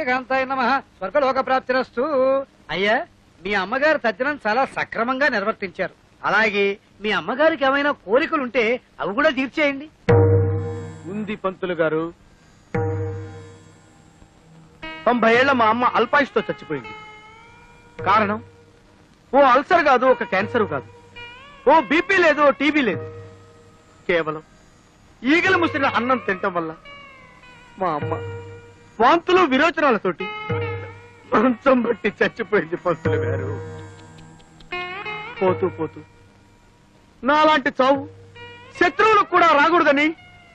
సూర్యకాంతాయ నమః స్వర్గలోక ప్రాప్తిరస్తు. అయ్యా, మీ అమ్మగారు తద్దినం చాలా సక్రమంగా నిర్వర్తించారు. అలాగే మీ అమ్మగారికి ఏమైనా కోరికలుంటే అవి కూడా తీర్చేయండి. ఉంది పంతులు గారు. 90 ఏళ్ల మా అమ్మ అల్పాయుష్తో చచ్చిపోయింది. కారణం ఓ అల్సర్ కాదు, ఒక క్యాన్సర్ కాదు, ఓ బీపీ లేదు, ఓ టీబీ లేదు. కేవలం ఈగలు ముసిరిన అన్నం తినటం వల్ల మా అమ్మ వాంతులు విరోచనాలతోటి మంచం బట్టి చచ్చిపోయింది పంతులు గారు. పోతూ పోతూ నాలాంటి చావు శత్రువులకు కూడా రాకూడదని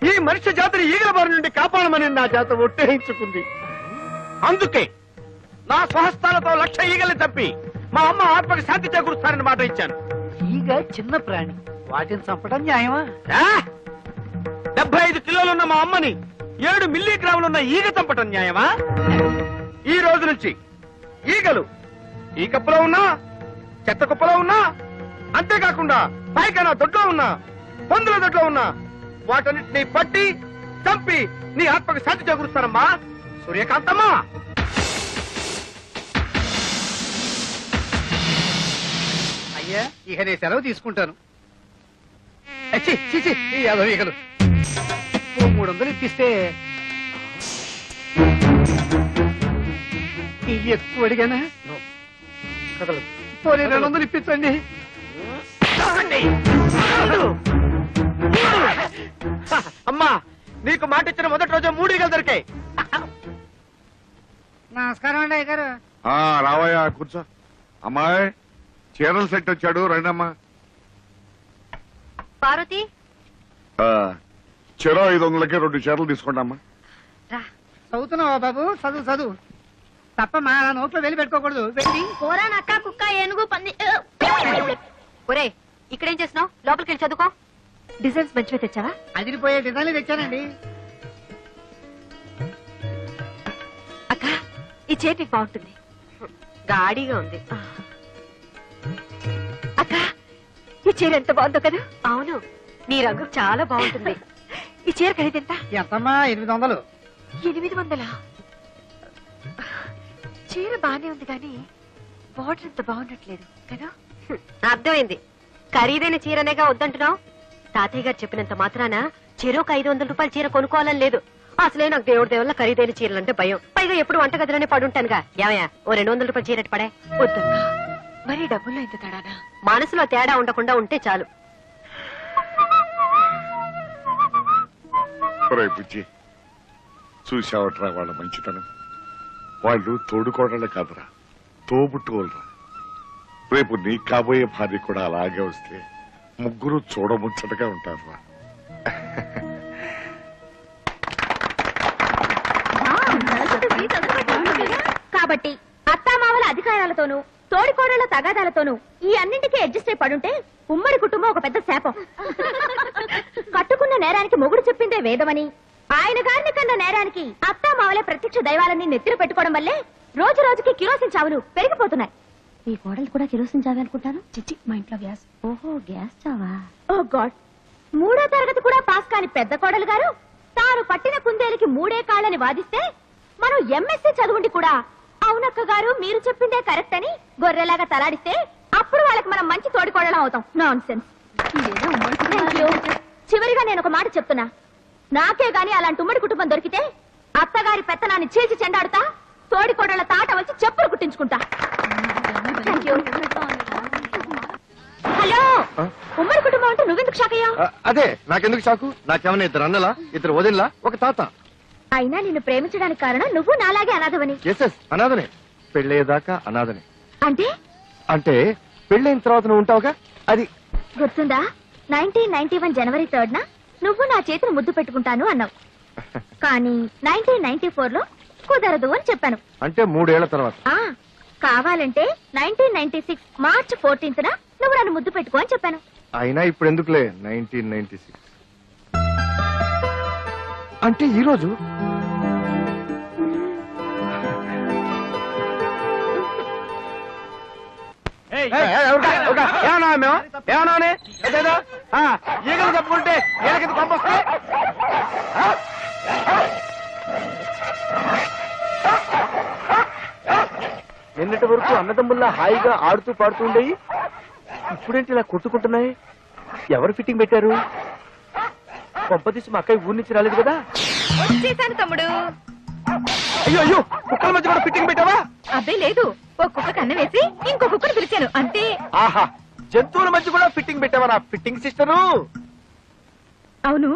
ఈ మనిషి జాతిని ఈగల బారి నుండి కాపాడమని నా చేత ఒట్టేయించుకుంది. అందుకే నా స్వహస్తాలతో 1,00,000 ఈగల్ని చంపి మా అమ్మ ఆత్మకి శాంతి చేకూరుస్తానని మాట ఇచ్చాను. ఈగ చిన్న ప్రాణి, వాటిని చంపడం న్యాయమా? 75 కిలోలున్న మా అమ్మని 7 మిల్లీగ్రాములున్న ఈగ చంపటం న్యాయమా? ఈ రోజు నుంచి ఈగలు ఈ కప్పులో ఉన్నా, చెత్త కుప్పలో ఉన్నా, అంతేకాకుండా పైకైనా దొడ్లో ఉన్నా, పందుల దొడ్లో ఉన్నా, వాటన్నిటిని పట్టి చంపి నీ ఆత్మకు శాంతి చేకూరుస్తానమ్మా సూర్యకాంతమ్మా. అయ్యా, ఇక నేను సెలవు తీసుకుంటాను. ఈ 50 ఈగలు 300 ఇప్పిస్తే ఎక్కువ అడిగానా? కదలదు. పోనీ 200 ఇప్పించండి. అమ్మా, నీకు మాట ఇచ్చిన మొదటి రోజు 3 ఈగలు దొరికాయి. నమస్కారం అండి అయ్యగారు. రావయ్యా, కూర్చో. అమ్మాయి, చీరల సెట్ వచ్చాడు, రండమ్మా. పార్వతి, చెరో 500కి 2 చీరలు తీసుకోండి అమ్మా. చదువుతున్నావా బాబు? చదువు తప్ప మా నోట్లో వెళ్ళి పెట్టుకోకూడదు. వెళ్ళి కూర, నక్క, కుక్క, ఏనుగు, పంది. ఒరే, ఇక్కడేం చేస్తున్నావు? లోపలికి వెళ్ళి చదువుకో. డిజైన్స్ మంచిగా తెచ్చావా? అదిరిపోయే డిజైన్లు తెచ్చానండి. అక్క, ఈ చీర నీకు బాగుంటుంది. గాడిగా ఉంది. అక్క, ఈ చీర ఎంత బాగుందో కదా? అవును, నీ రంగు చాలా బాగుంటుంది. ఈ చీర ఖరీదెంత? ఎంతమ్మా? 800. 800? చీర బానే ఉంది కానీ బార్డర్ ఎంత బాగుండట్లేదు కదా? అర్థమైంది. ఖరీదైన చీరనేగా వద్దంటున్నావు. తాతయ్య గారు చెప్పినంత మాత్రాన చీరకు 500 రూపాయల చీర కొనుక్కోవాలని లేదు. అసలే నాకు దేవుడి దేవుళ్ళ ఖరీదైన చీరలంటే భయం. పైగా ఎప్పుడు వంటగదిలోనే పడుంటానుగా. ఏమయ్యా, ఓ 200 రూపాయల చీర పడే. వద్దు. మరి డబ్బుల్లో ఇంత తేడానా? మనసులో తేడా ఉండకుండా ఉంటే చాలు. పిచ్చి, చూసావట్రా వాళ్ళ మంచితనం. వాళ్ళు తోడుకోవడలే కాదురా, తోబుట్టుకోలరా. రేపు నీ కాబోయే భార్య కూడా అలాగే వస్తే ముగ్గురు చూడముచ్చటగా ఉంటారురా. కాబట్టి అత్తామావల అధికారాలతోనూ తోడికోడళ్ల తగాదాలతోనూ ఈ అన్నింటికీ అడ్జస్ట్ అయి పడుంటే ఉమ్మడి కుటుంబం ఒక పెద్ద శాపం. కట్టుకున్న నేరానికి మొగుడు చెప్పిందే వేదమని, ఆయన గారిని కన్న నేరానికి అత్తామావలే ప్రత్యక్ష దైవాలని నెత్తిన పెట్టుకోవడం వల్లే రోజు రోజుకి కిరోసిన్ చావులు పెరిగిపోతున్నాయి. మీ కోడలు కూడా కిరోసిన్ చావే అనుకుంటాను. చిచ్చి, మా ఇంట్లో గ్యాస్. ఓహో, గ్యాస్ చావా? ఓ గాడ్. 3వ తరగతి కూడా పాస్ కాని పెద్ద కోడలు గారు తాను పట్టిన కుందేలికి 3 కాళ్ళని వాదిస్తే మనం ఎంఎస్సీ చదువుండి కూడా అవునక్క గారు మీరు చెప్పిందే కరెక్ట్ అని గొర్రెలాగా తలాడిస్తే అప్పుడు వాళ్ళకి మనం మంచి తోడికోడలం అవుతాం. Non sense. చివరిగా నేను ఒక మాట చెప్తున్నా. నాకే గాని అలాంటి ఉమ్మడి కుటుంబం దొరికితే అత్తగారి పెత్తనాన్ని చీల్చి చెండాడుతా, తోడికోడళ్ల తాట వచ్చి చెప్పులు కుట్టించుకుంటా. హలో, ఉమ్మడి కుటుంబం అంటే నువ్వెందుకు షాక్ అయ్యావు? అదే, నాకెందుకు షాకు? నాకేమన్నా 2 అన్నలా, 2 వదినలా, ఒక తాత. అయినా నిన్ను ప్రేమించడానికి కారణం నువ్వు నాలాగే అనాథవని. అనాథనే. పెళ్ళయ్యేదాకా అనాథనే. అంటే అంటే పెళ్ళైన తర్వాత నువ్వు ఉంటావుగా, అది గుర్తుందా? 1991 జనవరి 3న నువ్వు నా చేతిని ముద్దు పెట్టుకుంటాను అన్నావు. కానీ 1994లో కుదరదు అని చెప్పాను. అంటే 3 ఏళ్ల తర్వాత. కావాలంటే 1996 మార్చి 14న నువ్వు నన్ను ముద్దు పెట్టుకో అని చెప్పాను. అయినా ఇప్పుడు ఎందుకులే 1996 అంటే ఈ రోజు. ఏమన్నా ఈగలు తప్పుకుంటే ఈగలకి పంపొస్తే నిన్నటి వరకు అన్నదమ్ముల్లా హాయిగా ఆడుతూ పాడుతూ ఉండేవి ఇప్పుడేంటి ఇలా కొట్టుకుంటున్నాయి? ఎవరు ఫిట్టింగ్ పెట్టారు? కొంపదీసి మా అక్కయ్య ఊరి నుంచి రాలేదు కదా? వచ్చేసాను తమ్ముడు. అయ్యో అయ్యో, కుక్కల మధ్య కూడా ఫిట్టింగ్ పెట్టావా? అబ్బే లేదు, ఒక కుక్క కన్నం వేసి ఇంకో కుక్కను పిలిచాను అంతే. ఆహా, జంతువుల మధ్య కూడా ఫిట్టింగ్ పెట్టావా నా ఫిట్టింగ్ సిస్టరు? అవును,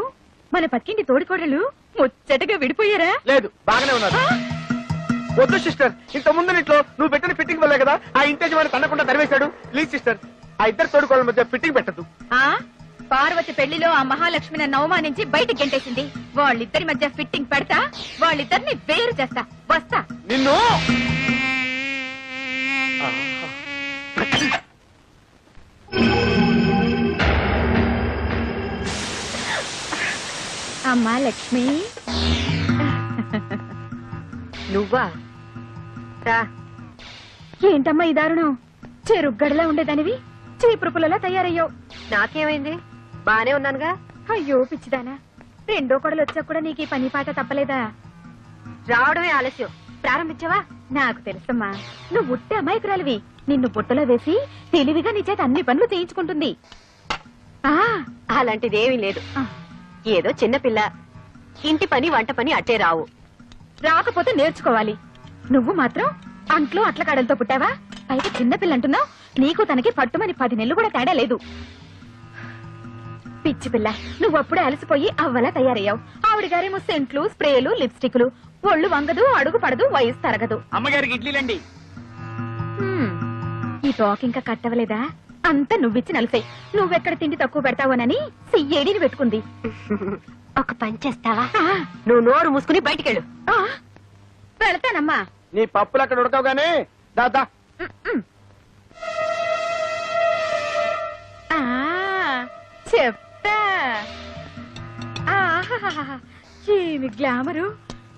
మన పక్కింటి తోడికోడలు ముచ్చటగా విడిపోయారా? లేదు, బాగానే ఉన్నారు. వద్దు సిస్టర్, ఇంత ముందు ఇంట్లో నువ్వు పెట్టిన ఫిట్టింగ్ వల్లే కదా ఆ ఇంటేజ్ వాడిని తన్నకుండా తరివేశాడు. ప్లీజ్ సిస్టర్, ఆ ఇద్దరు తోడుకోవడం మధ్య ఫిట్టింగ్ పెట్టద్దు. ఆ పార్వతి పెళ్లిలో ఆ మహాలక్ష్మి నన్ను అవమానించి బయటికి గెంటేసింది. వాళ్ళిద్దరి మధ్య ఫిట్టింగ్ పెడతా, వాళ్ళిద్దరిని వేరు చేస్తా. వస్తా. నిన్ను అమ్మా లక్ష్మి, నువ్వా రా. ఏంటమ్మా ఈ దారుణం? చెరుగ్గడలా ఉండేదానివి చీపురు పుల్లలా తయారయ్యావు. నాకేమైంది? బానే ఉన్నానుగా. అయ్యో పిచ్చిదానా, రెండో కొడలు వచ్చా కూడా నీకు ఈ పని పాట తప్పలేదా? రావడమే ఆలస్యం. ప్రారంభించావా? నాకు తెలుసమ్మా, నువ్వు ఉట్టి అమాయకురాలివి. నిన్ను బుట్టలో వేసి తెలివిగా నీ చేత అన్ని పనులు చేయించుకుంటుంది. ఆ అలాంటిదేమీ లేదు. ఏదో చిన్న పిల్ల, ఇంటి పని వంట పని అట్టే రావు. రాకపోతే నేర్చుకోవాలి. నువ్వు మాత్రం అంట్లో అట్ల కాడలతో పుట్టావా? పైగా చిన్నపిల్ల అంటున్నావు. నీకు తనకి పట్టుమని 10 నెలలు కూడా తేడా లేదు. పిచ్చి పిల్ల, నువ్వు అప్పుడే అలసిపోయి అవ్వలా తయారయ్యావు. ఆవిడ గారేమో సెంట్లు, స్ప్రేలు, లిప్స్టిక్లు. ఒళ్ళు వంగదు, అడుగు పడదు, వయసు తరగదు. అమ్మగారికి ఇడ్లీలండి. ఈ తోక ఇంకా కట్టవలేదా? అంతా నువ్విచ్చి నలిసే. నువ్వెక్కడ తిండి తక్కువ పెడతావోనని సియ్యేడిని పెట్టుకుంది. ఒక పని చేస్తావా? ఆ, నువ్వు నోరు మూసుకుని బయటికెళ్ళు. ఆ, వెళతానమ్మా. నీ పప్పులు అక్కడ ఉడకవు గానీ దాదా. ఆ, చెప్తా. ఆహాహాహా, ఏమి గ్లామరు!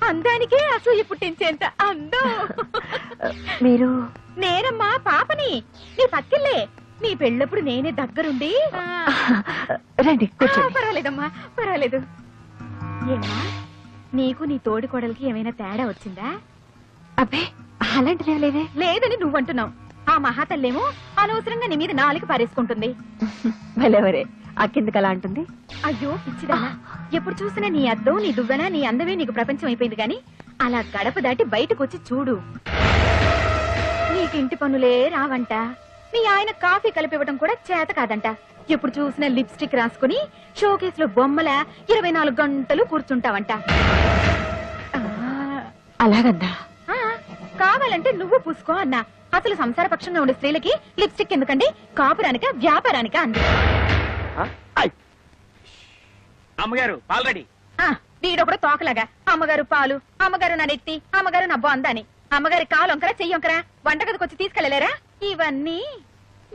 అందానికే అసూయ పుట్టించేంత అందం. మీరు నేనమ్మా పాపని, నీ పక్కిల్లే. నీ పెళ్ళప్పుడు నేనే దగ్గరుండి. రండి పర్వాలేదమ్మా, పర్వాలేదు. ఏమ్మా, నీకు నీ తోడి కోడలికి ఏమైనా తేడా వచ్చిందా? అబ్బే అలాంటిదే లేదే. లేదని నువ్వంటున్నావు. ఆ మహాతల్లేమో అనవసరంగా నీ మీద నాలుగు పారేసుకుంటుంది. భలేవరే, ఆ కిందకి అలా అంటుంది. అయ్యో పిచ్చిదానా, ఎప్పుడు చూసినా నీ అద్దం, నీ దువ్వెన, నీ అందమే నీకు ప్రపంచం అయిపోయింది. గాని అలా గడప దాటి బయటకు వచ్చి చూడు. నీకింటి పనులే రావంట. మీ ఆయన కాఫీ కలిపివ్వడం కూడా చేత కాదంట. ఎప్పుడు చూసినా లిప్స్టిక్ రాసుకుని షోకేస్ లో బొమ్మల 24 గంటలు కూర్చుంటావంట. అలాగందా? ఆ, కావాలంటే నువ్వు పూసుకో అన్నా. అసలు సంసార పక్షంగా ఉండే స్త్రీలకి లిప్స్టిక్ ఎందుకండి? కాపురానిక, వ్యాపారానిక అంది. అమ్మగారు ఆల్రెడీ. వీడొకడు తోకలాగా అమ్మగారు పాలు, అమ్మగారు నా నెత్తి, అమ్మగారు నా బొందని. అమ్మగారి కాలు వంకరా, చెయ్యి వంకరా, వంటగదికి వచ్చి తీసుకెళ్లలేరా? ఇవన్నీ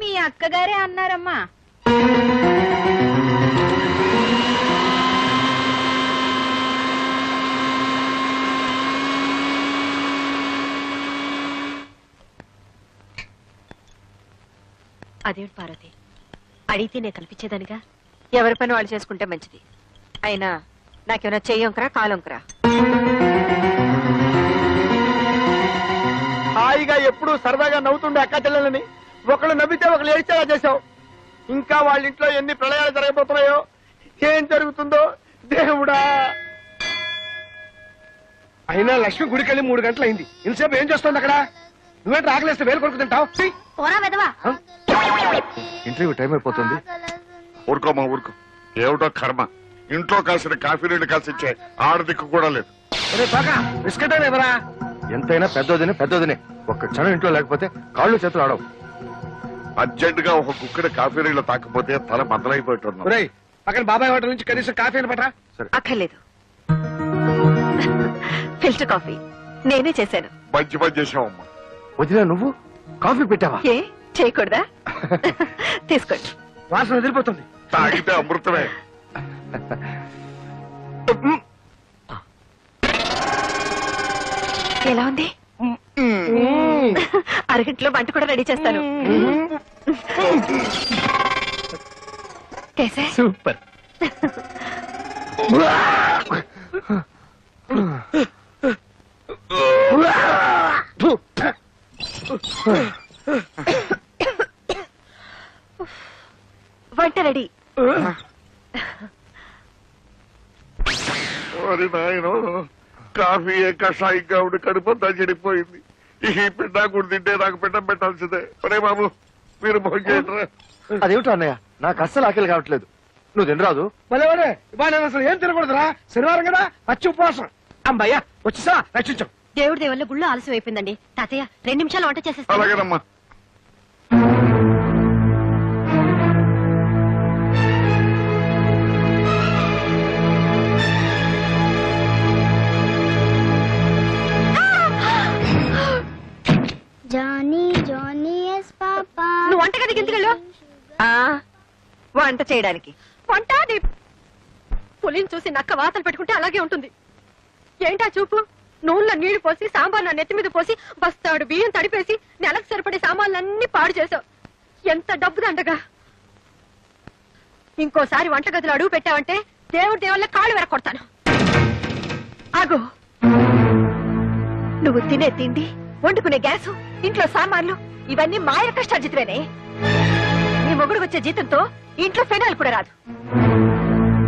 మీ అక్కగారే అన్నారమ్మా. అదేమిటి పార్వతి, అడిగితే నేను కల్పించేదానిగా. ఎవరి పని వాళ్ళు చేసుకుంటే మంచిది. అయినా నాకేమైనా చెయ్యొంకరా కాలొంకరా? హాయిగా ఎప్పుడు సరదాగా నవ్వుతుండే అక్క చెల్లెలని ఒకళ్ళు నవ్వితే ఒకళ్ళు ఏడ్చేలా చేశావు. ఇంకా వాళ్ళ ఇంట్లో ఎన్ని ప్రళయాలు జరగబోతున్నాయో, ఏం జరుగుతుందో దేవుడా. అయినా లక్ష్మి గుడికెళ్ళి 3 గంటలైంది. ఇంతసేపు ఏం చేస్తుంది అక్కడ? నువ్వేంటి ఆకలేస్తే వేలు కొడుకు తింటావు? పోరా వెదవా. ఇంటర్వ్యూ టైం అయిపోతుంది. ఊరుకోమా ఊరుకో. ఏమిటో కర్మ, ఇంట్లో కాసిన కాఫీ నీళ్ళు కాసిచ్చే ఆడదిక్కు కూడా లేదు. బిస్కెట్ ఎవరా? ఎంతైనా పెద్దోదినే ఒక్క క్షణం ఇంట్లో లేకపోతే కాళ్ళు చేతులు ఆడవు. అర్జెంట్ గా ఒక కుక్కడి కాఫీ నీళ్ళు తాకపోతే తల బద్దలైపోతున్నాం. ఒరేయ్, పక్కన బాబాయ్ హోటల్ నుంచి కనీసం కాఫీ అని పట్రా. అక్కర్లేదు. ఫిల్టర్ కాఫీ నేనే చేశాను. మంచి పని చేసావమ్మా. వదినా, నువ్వు కాఫీ పెట్టావా? ఏ చేయకూడదా? తీసుకోండి. వాసన వదిలిపోతుంది. తాగితే అమృతమే. ఎలా ఉంది? అరగంటలో వంట కూడా రెడీ చేస్తాను. కేసే సూపర్. వంట రెడీ. ఓరి నాయనో, కాఫీ కషాయంగా ఉండి కడుపంతా చెడిపోయింది. ఈ పిండా కూడా తింటే నాకు పిండం పెట్టాల్సిందే. ఒరే బాబు, మీరు భోజనం అదేమిటో అన్నయ్య, నాకు అస్సలు ఆకలి కావట్లేదు. నువ్వు తినరాదు? భలే ఇవాళ నేను అసలు ఏం తినకూడదురా, శనివారం కదా, పచ్చి ఉపవాసం. అమ్మయ్యా వచ్చేసా, రక్షించాం. దేవుడి దేవల్ల గుళ్ళు ఆలస్యం అయిపోయిందండి. తాతయ్య 2 నిమిషాలు వంట చేసేస్తా. అలాగేనమ్మా. జానీ జానీ ఎస్ పాపా. నువ్వు వంటగదికి ఎందుకు వెళ్ళు? వంట చేయడానికి. వంట పులిని చూసి నక్క వాతలు పెట్టుకుంటే అలాగే ఉంటుంది. ఏంటా చూపు? నూనెలో నీళ్లు పోసి సాంబార్ నా నెత్తి మీద పోసి బస్తాడు బియ్యం తడిపేసి నెలకు సరిపడే సామాన్లన్నీ పాడు చేసావు. ఎంత డబ్బు దండగా. ఇంకోసారి వంటగదిలో అడుగు పెట్టావంటే దేవుడి దేవుళ్ళ కాళ్ళు వెరకొడతాను. ఆగు. నువ్వు తినే తిండి, వండుకునే గ్యాసు, ఇంట్లో సామాన్లు ఇవన్నీ మాయ కష్టార్జితమేనే. నీ మొగుడు వచ్చే జీతంతో ఇంట్లో ఫెనాయిల్ కూడా రాదు.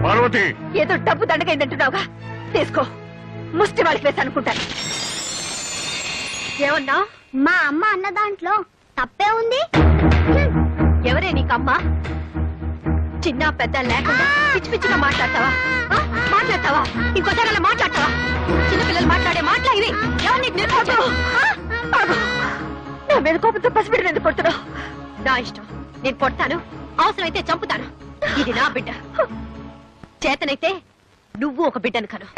పార్వతి, ఏదో డబ్బు దండగైందంటున్నావుగా, తీసుకో. ముష్టి వాళ్ళకి వేసి అనుకుంటాను. ఏమన్నా? మా అమ్మ అన్న దాంట్లో తప్పే ఉంది. ఎవరే నీకమ్మ? చిన్న పెద్ద లేకుండా పిచ్చి పిచ్చిగా మాట్లాడతావా? మాట్లాడతావా? ఇంకోసారి అలా మాట్లాడతావా? చిన్నపిల్లలు మాట్లాడే మాటలా ఇవి? ఎవరు నీకు నేర్పించారు? నా మీద కోపంతో పసిబిడ్డను ఎందుకు కొడుతున్నావు? నా ఇష్టం, నేను కొడతాను, అవసరమైతే చంపుతాను. ఇది నా బిడ్డ. చేతనైతే నువ్వు ఒక బిడ్డను కను.